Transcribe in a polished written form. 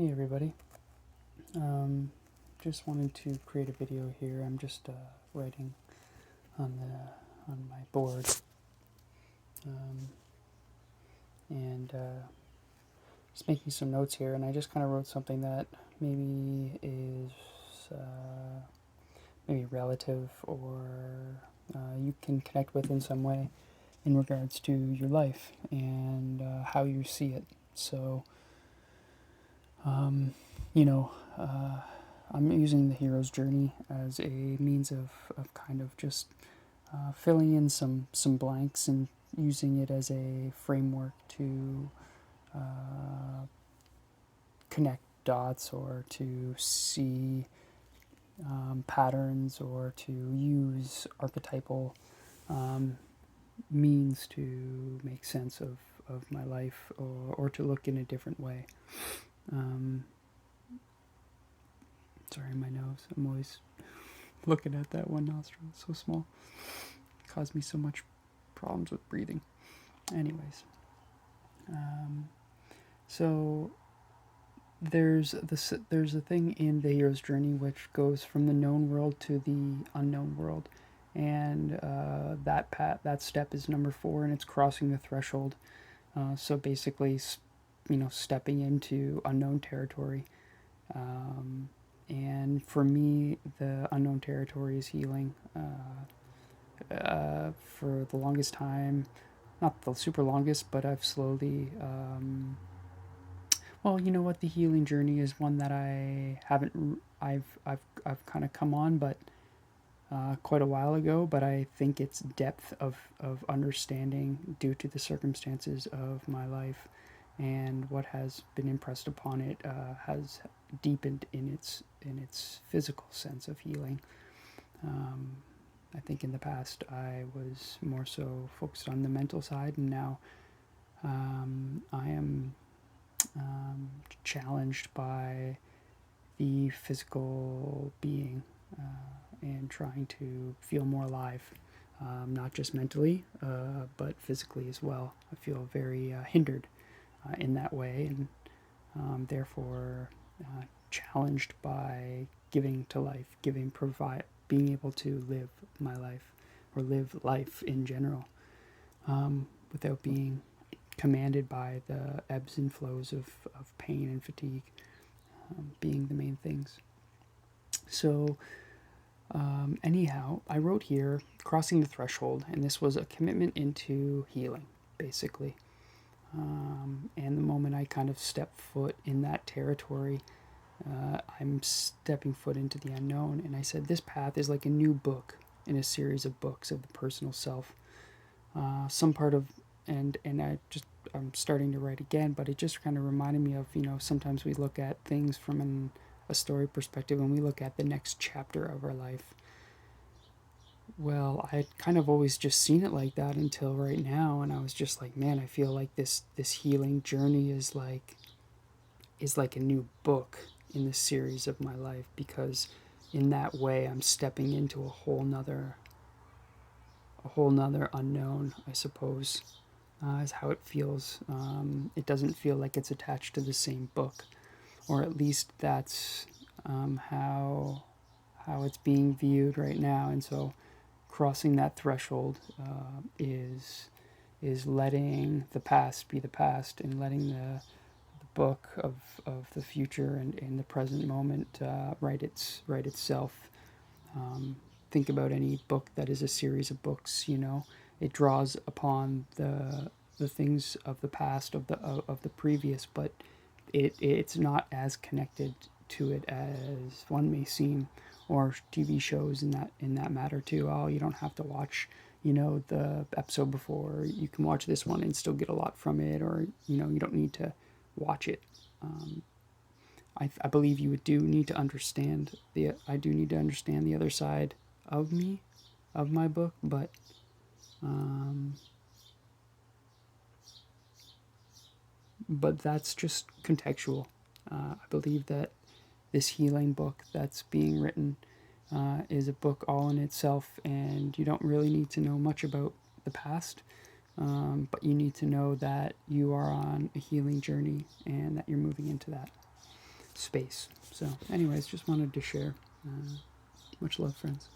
Hey everybody, just wanted to create a video here. I'm just writing on my board, um, and just making some notes here. And I just kind of wrote something that maybe is maybe relative, or you can connect with in some way in regards to your life and how you see it. So, you know. I'm using the hero's journey as a means of kind of just filling in some blanks and using it as a framework to connect dots, or to see patterns, or to use archetypal means to make sense of my life, or to look in a different way. Sorry, my nose. I'm always looking at that one nostril. It's so small. It caused me so much problems with breathing. Anyways, so there's a thing in the hero's journey which goes from the known world to the unknown world, and that step is number 4, and it's crossing the threshold. So basically, stepping into unknown territory. And for me, the unknown territory is healing. For the longest time, not the super longest, but I've slowly. Well, you know what? The healing journey is one that I haven't. I've kind of come on, but quite a while ago. But I think its depth of understanding, due to the circumstances of my life, and what has been impressed upon it, has deepened in its physical sense of healing. I think in the past I was more so focused on the mental side, and now I am challenged by the physical being, and trying to feel more alive, not just mentally, but physically as well. I feel very hindered in that way, and therefore challenged by giving to life, being able to live my life, or live life in general, without being commanded by the ebbs and flows of pain and fatigue, being the main things. So, anyhow, I wrote here, crossing the threshold, and this was a commitment into healing, basically. And the moment I kind of step foot in that territory, I'm stepping foot into the unknown. And I said, this path is like a new book in a series of books of the personal self. Some part of, and I'm starting to write again, but it just kind of reminded me of, sometimes we look at things from a story perspective, and we look at the next chapter of our life. Well, I kind of always just seen it like that until right now, and I was just like, man, I feel like this healing journey is like a new book in the series of my life, because in that way I'm stepping into a whole nother unknown, I suppose, is how it feels. It doesn't feel like it's attached to the same book, or at least that's how it's being viewed right now. And so crossing that threshold is letting the past be the past, and letting the book of the future and the present moment write itself. Think about any book that is a series of books. It draws upon the things of the past, of the previous, but it's not as connected to it as one may seem. Or TV shows in that matter too. Oh, you don't have to watch the episode before. You can watch this one and still get a lot from it, or you don't need to watch it. I believe you do need to understand I do need to understand the other side of me, of my book, but that's just contextual. I believe that this healing book that's being written is a book all in itself, and you don't really need to know much about the past, but you need to know that you are on a healing journey and that you're moving into that. space. So anyways, just wanted to share. Much love, friends.